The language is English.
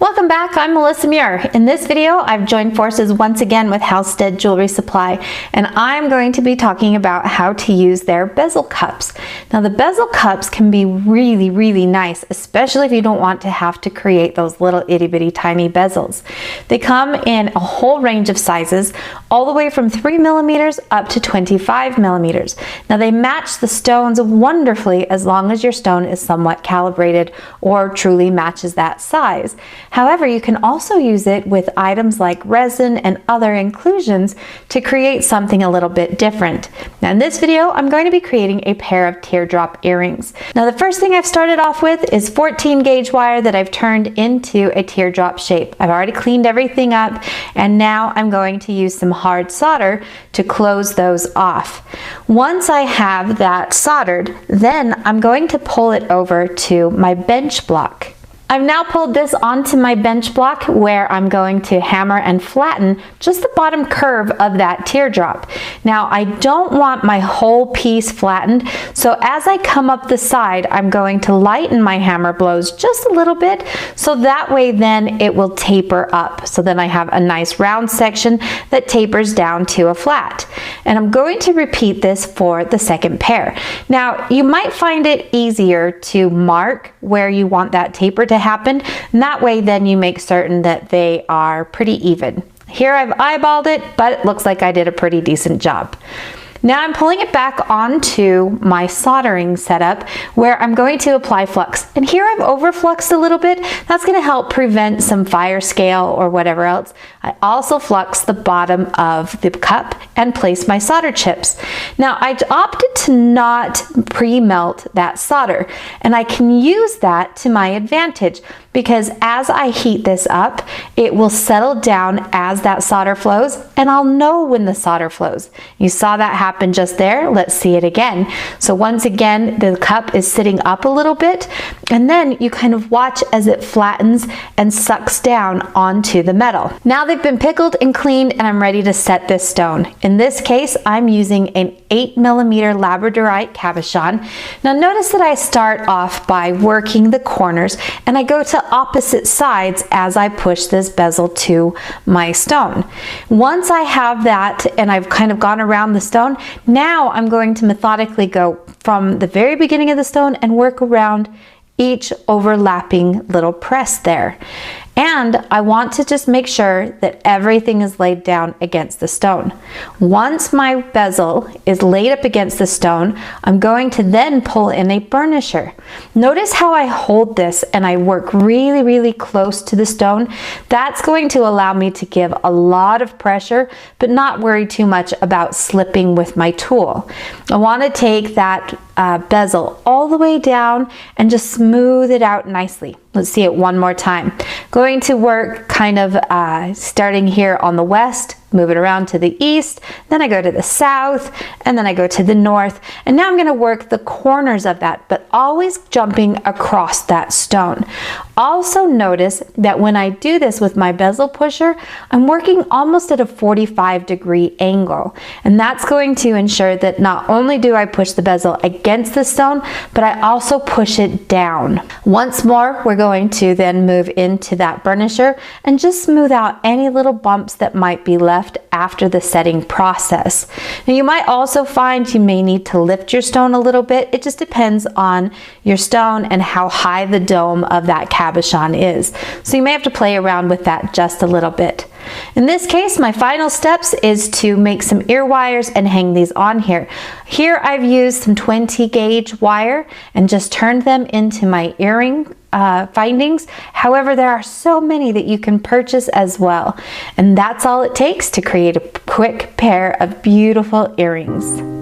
Welcome back, I'm Melissa Muir. In this video, I've joined forces once again with Halstead Jewelry Supply, and I'm going to be talking about how to use their bezel cups. Now the bezel cups can be really nice, especially if you don't want to have to create those little itty bitty tiny bezels. They come in a whole range of sizes, all the way from 3 millimeters up to 25 millimeters. Now they match the stones wonderfully as long as your stone is somewhat calibrated or truly matches that size. However, you can also use it with items like resin and other inclusions to create something a little bit different. Now in this video, I'm going to be creating a pair of teardrop earrings. Now the first thing I've started off with is 14 gauge wire that I've turned into a teardrop shape. I've already cleaned everything up, and now I'm going to use some hard solder to close those off. Once I have that soldered, then I'm going to pull it over to my bench block. I've now pulled this onto my bench block where I'm going to hammer and flatten just the bottom curve of that teardrop. Now I don't want my whole piece flattened, so as I come up the side, I'm going to lighten my hammer blows just a little bit, so that way then it will taper up. So then I have a nice round section that tapers down to a flat. And I'm going to repeat this for the second pair. Now you might find it easier to mark where you want that taper to happen, and that way then you make certain that they are pretty even. Here I've eyeballed it, but it looks like I did a pretty decent job. Now I'm pulling it back onto my soldering setup where I'm going to apply flux. And here I've overfluxed a little bit. That's going to help prevent some fire scale or whatever else. I also flux the bottom of the cup and place my solder chips. Now I opted to not pre-melt that solder, and I can use that to my advantage because as I heat this up, it will settle down as that solder flows, and I'll know when the solder flows. You saw that happen just there. Let's see it again. So once again, the cup is sitting up a little bit, and then you kind of watch as it flattens and sucks down onto the metal. Now they've been pickled and cleaned, and I'm ready to set this stone. In this case, I'm using an 8 millimeter labradorite cabochon. Now notice that I start off by working the corners, and I go to opposite sides as I push this bezel to my stone. Once I have that and I've kind of gone around the stone, now I'm going to methodically go from the very beginning of the stone and work around each overlapping little press there. And I want to just make sure that everything is laid down against the stone. Once my bezel is laid up against the stone, I'm going to then pull in a burnisher. Notice how I hold this and I work really close to the stone. That's going to allow me to give a lot of pressure, but not worry too much about slipping with my tool. I want to take that bezel all the way down and just smooth it out nicely. Let's see it one more time. Going to work kind of starting here on the west, move it around to the east, then I go to the south, and then I go to the north, and now I'm going to work the corners of that, but always jumping across that stone. Also notice that when I do this with my bezel pusher, I'm working almost at a 45-degree angle, and that's going to ensure that not only do I push the bezel against the stone, but I also push it down. Once more, we're going to then move into that burnisher and just smooth out any little bumps that might be left after the setting process. Now you might also find you may need to lift your stone a little bit. It just depends on your stone and how high the dome of that cabochon is. So you may have to play around with that just a little bit. In this case, my final steps is to make some ear wires and hang these on here. Here I've used some 20 gauge wire and just turned them into my earring findings. However, there are so many that you can purchase as well. And that's all it takes to create a quick pair of beautiful earrings.